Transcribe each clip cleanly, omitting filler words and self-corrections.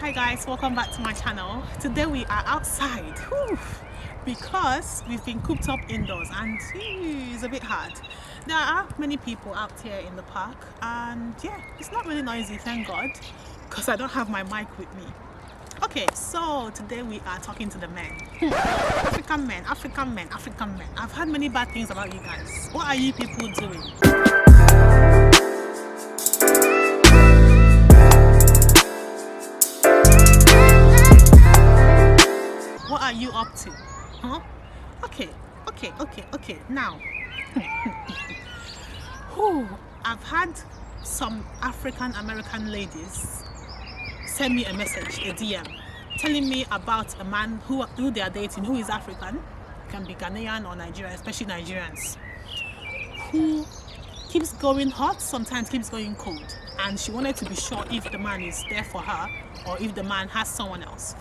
Hi guys, welcome back to my channel. Today we are outside because we've been cooped up indoors and it's a bit hard. There are many people out here in the park and yeah, it's not really noisy, thank God, because I don't have my mic with me. Okay, so today we are talking to the men. African men, African men, African men. I've heard many bad things about you guys. What are you people doing? What are you up to? Huh? Okay. Now, I've had some African American ladies send me a message, a DM, telling me about a man who they are dating, who is African, can be Ghanaian or Nigerian, especially Nigerians, who keeps going hot, sometimes keeps going cold, and she wanted to be sure if the man is there for her or if the man has someone else.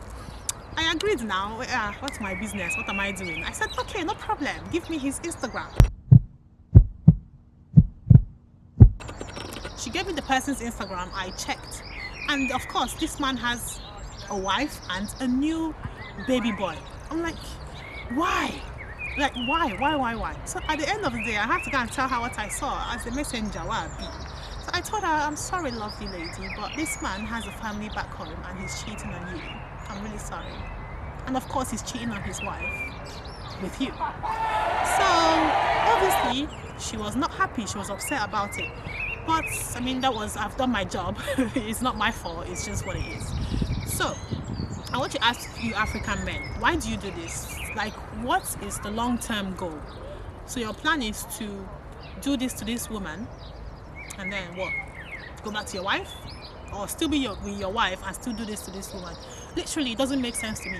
I agreed now. What's my business? What am I doing? I said, okay, no problem. Give me his Instagram. She gave me the person's Instagram. I checked. And of course, this man has a wife and a new baby boy. I'm like, why? Like, why? So at the end of the day, I had to go and tell her what I saw as a messenger. So I told her, I'm sorry, lovely lady, but this man has a family back home and he's cheating on you. I'm really sorry. And of course he's cheating on his wife with you. So obviously she was not happy, she was upset about it. But I mean, I've done my job. It's not my fault, it's just what it is. So I want to ask you African men, why do you do this? Like, what is the long-term goal? So your plan is to do this to this woman and then what? Go back to your wife? Or still be with your wife and still do this to this woman? Literally, it doesn't make sense to me.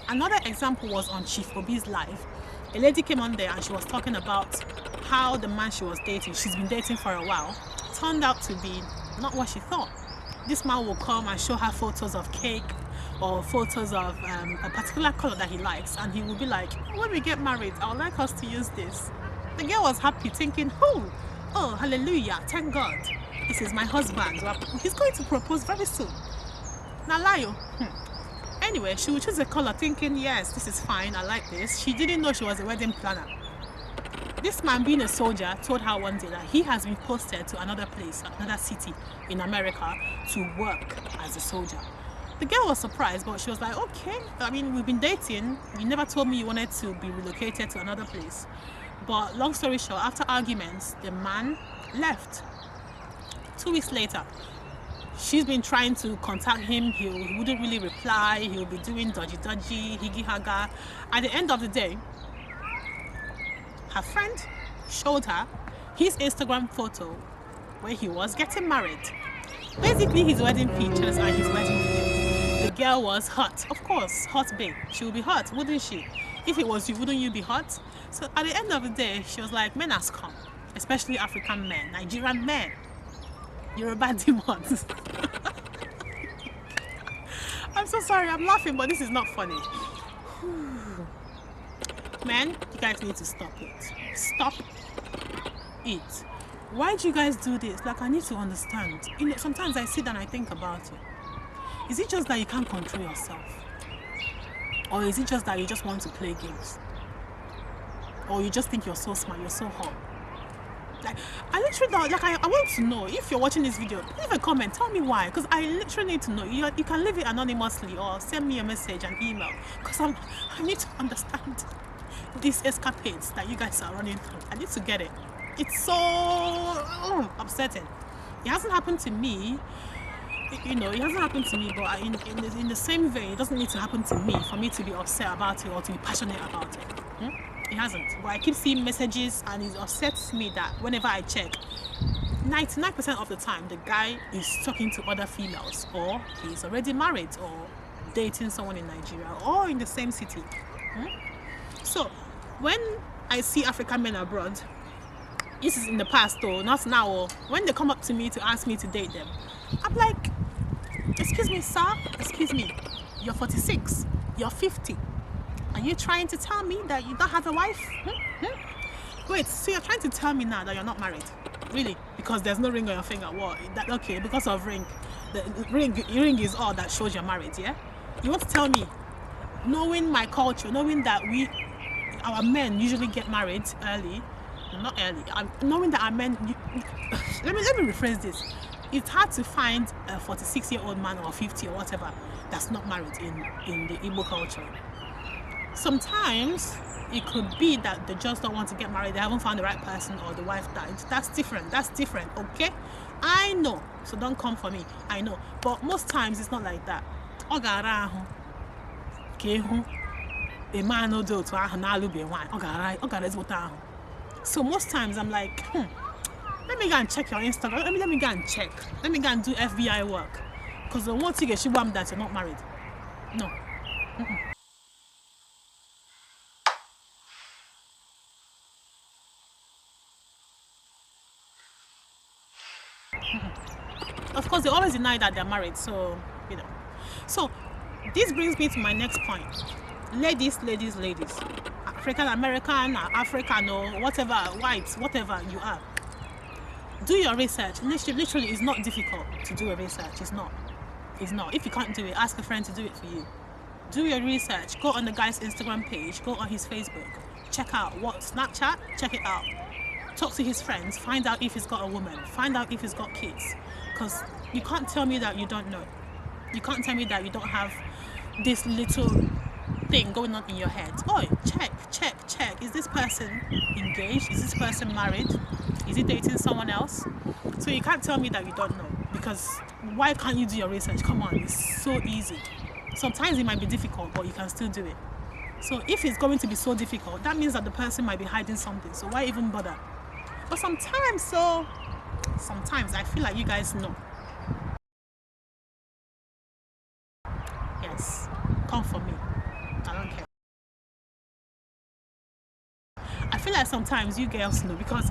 Another example was on Chief Obi's live. A lady came on there and she was talking about how the man she was dating, she's been dating for a while, turned out to be not what she thought. This man will come and show her photos of cake or photos of a particular color that he likes, and he will be like, when we get married, I would like us to use this. The girl was happy, thinking, oh, hallelujah, thank God. This is my husband. He's going to propose very soon. Now, Layo. Anyway, she would choose a color thinking, yes, this is fine, I like this. She didn't know she was a wedding planner. This man, being a soldier, told her one day that he has been posted to another place, another city in America to work as a soldier. The girl was surprised, but she was like, okay, I mean, we've been dating. You never told me you wanted to be relocated to another place. But long story short, after arguments, the man left. 2 weeks later, she's been trying to contact him. He wouldn't really reply. He'll be doing dodgy, higgy haga. At the end of the day, her friend showed her his Instagram photo where he was getting married. Basically, his wedding pictures and his wedding videos. The girl was hot. Of course, hot babe. She would be hot, wouldn't she? If it was you, wouldn't you be hot? So at the end of the day, she was like, men has come, especially African men, Nigerian men. Yoruba demons. I'm so sorry, I'm laughing, but this is not funny. Man, you guys need to stop it. Stop it. Why do you guys do this? Like, I need to understand. You know, sometimes I sit and I think about it. Is it just that you can't control yourself? Or is it just that you just want to play games? Or you just think you're so smart, you're so hot? Like, I literally don't, like, I want to know, if you're watching this video, leave a comment, tell me why, because I literally need to know. You can leave it anonymously or send me a message, an email, because I need to understand these escapades that you guys are running through. I need to get it. It's so upsetting. It hasn't happened to me, you know, it hasn't happened to me, but in the same vein, it doesn't need to happen to me for me to be upset about it or to be passionate about it. It hasn't, but I keep seeing messages and it upsets me that whenever I check, 99% of the time the guy is talking to other females, or he's already married or dating someone in Nigeria or in the same city. So when I see African men abroad, this is in the past though, not now, when they come up to me to ask me to date them, I'm like, excuse me sir, excuse me, you're 46, you're 50. Are you trying to tell me that you don't have a wife? Wait, so you're trying to tell me now that you're not married? Really? Because there's no ring on your finger. What? Okay, because of ring. The ring is all that shows you're married, yeah? You want to tell me, knowing my culture, knowing that our men usually get married early, not early, knowing that our men, let me rephrase this. It's hard to find a 46-year-old man or 50 or whatever that's not married in the Igbo culture. Sometimes it could be that they just don't want to get married, they haven't found the right person, or the wife died. That's different, okay? I know, so don't come for me, I know. But most times it's not like that. So most times I'm like, let me go and check your Instagram. Let me go and check. Let me go and do FBI work. Because I want to get you that you're not married. No. Of course, they always deny that they're married. So, you know. So, this brings me to my next point. Ladies. African American, African, or whatever, white, whatever you are. Do your research. Literally, it's not difficult to do a research. It's not. If you can't do it, ask a friend to do it for you. Do your research. Go on the guy's Instagram page. Go on his Facebook. Check out what Snapchat. Check it out. Talk to his friends. Find out if he's got a woman. Find out if he's got kids. Because you can't tell me that you don't know. You can't tell me that you don't have this little thing going on in your head. Oh, check. Is this person engaged? Is this person married? Is he dating someone else? So you can't tell me that you don't know, because why can't you do your research? Come on, it's so easy. Sometimes it might be difficult, but you can still do it. So if it's going to be so difficult, that means that the person might be hiding something. So why even bother? But sometimes I feel like you guys know. Yes, come for me. I don't care. I feel like sometimes you girls know, because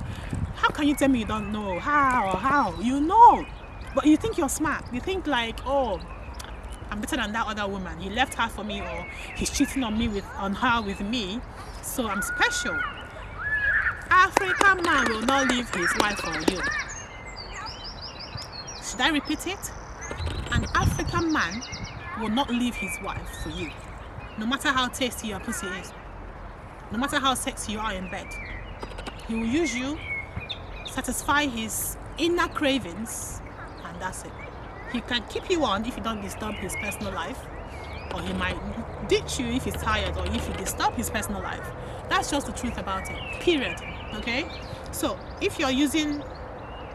how can you tell me you don't know? How? You know. But you think you're smart. You think like, oh, I'm better than that other woman. He left her for me, or he's cheating on her with me, so I'm special. African man will not leave his wife for you. Should I repeat it? An African man will not leave his wife for you. No matter how tasty your pussy is. No matter how sexy you are in bed. He will use you, satisfy his inner cravings, and that's it. He can keep you on if you don't disturb his personal life, or he might ditch you if he's tired, or if you disturb his personal life. That's just the truth about it, period. Okay? So if you're using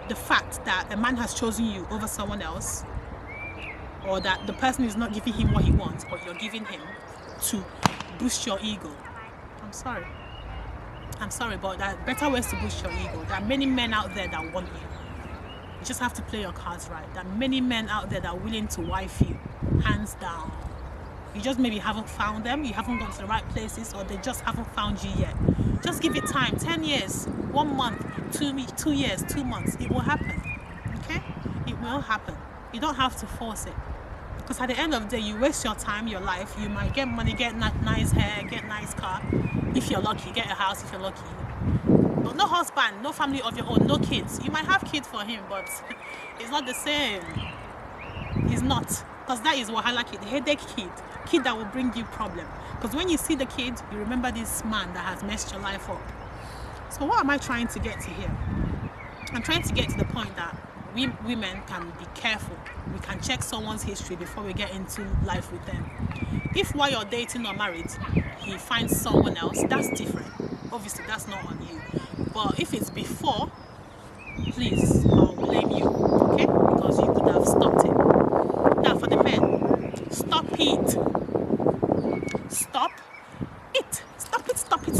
the fact that a man has chosen you over someone else, or that the person is not giving him what he wants, but you're giving him to boost your ego, I'm sorry, but there are better ways to boost your ego. There are many men out there that want you. You just have to play your cards right. There are many men out there that are willing to wife you, hands down. You just maybe haven't found them, you haven't gone to the right places, or they just haven't found you yet. Just give it time, 10 years, 1 month, 2 years, 2 months. It will happen, okay? It will happen. You don't have to force it. Because at the end of the day, you waste your time, your life. You might get money, get nice hair, get nice car. If you're lucky, get a house if you're lucky. But no husband, no family of your own, no kids. You might have kids for him, but it's not the same. It's not. Because that is wahala kid, headache kid that will bring you problem. Because when you see the kid, you remember this man that has messed your life up. So what am I trying to get to here? I'm trying to get to the point that we women can be careful. We can check someone's history before we get into life with them. If while you're dating or married, he finds someone else, that's different. Obviously, that's not on you. But if it's before, please, I'll blame you, okay? Because you could have stopped it. Now for the men, stop it. Stop it. Stop it. Stop it.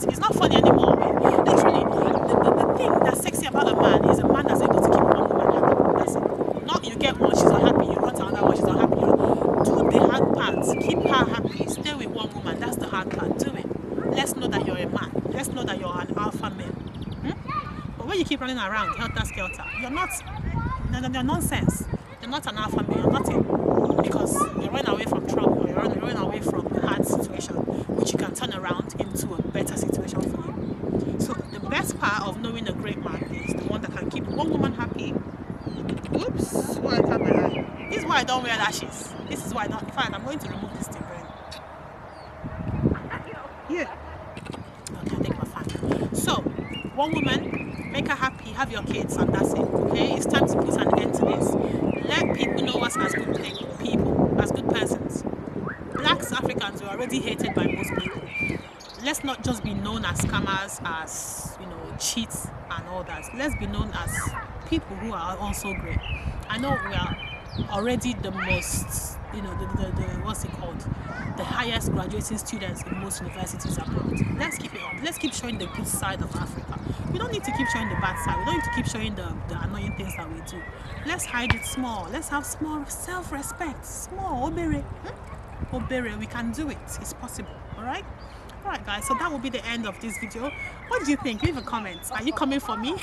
It's not funny anymore. Literally, the thing that's sexy about a man is a man that's able to keep one woman happy. That's it. Not you get one, she's not happy, you run to another one, she's not happy. Do the hard part. Keep her happy. Stay with one woman. That's the hard part. Do it. Let's know that you're a man. Let's know that you're an alpha male. But when you keep running around, helter-skelter, you're not. You're nonsense. You're not an alpha male. You're nothing. Because you're running away from trouble. Or you're running away from a hard situation, which you can turn around into a better situation for you. So the best part of knowing a great man is the one that can keep one woman happy. Oops. don't wear lashes. This is why not. In fact, I'm going to remove this thing. Yeah. Okay, I take my fan. So, one woman, make her happy, have your kids, and that's it. Okay, it's time to put an end to this. Let people know us as good people, as good persons. Blacks, Africans, were already hated by most people. Let's not just be known as scammers, as cheats and all that. Let's be known as people who are also great. I know we are already the most, the what's it called, the highest graduating students in most universities abroad. Let's keep it up. Let's keep showing the good side of Africa. We don't need to keep showing the bad side. We don't need to keep showing the annoying things that we do. Let's hide it small. Let's have small self-respect. Small obere. Obere, we can do it. It's possible. Alright, guys, so that will be the end of this video. What do you think? Leave a comment. Are you coming for me?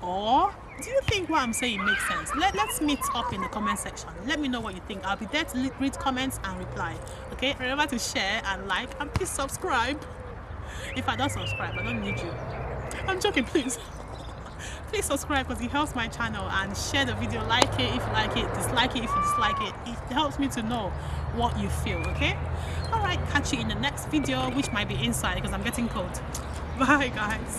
Or do you think what I'm saying makes sense? Let's meet up in the comment section. Let me know what you think. I'll be there to read comments and reply. Okay, remember to share and like, and please subscribe. If I don't subscribe, I don't need you. I'm joking, please. Please subscribe because it helps my channel, and share the video. Like it if you like it, dislike it if you dislike it. It helps me to know what you feel. Okay, all right, catch you in the next video, which might be inside because I'm getting cold. Bye guys.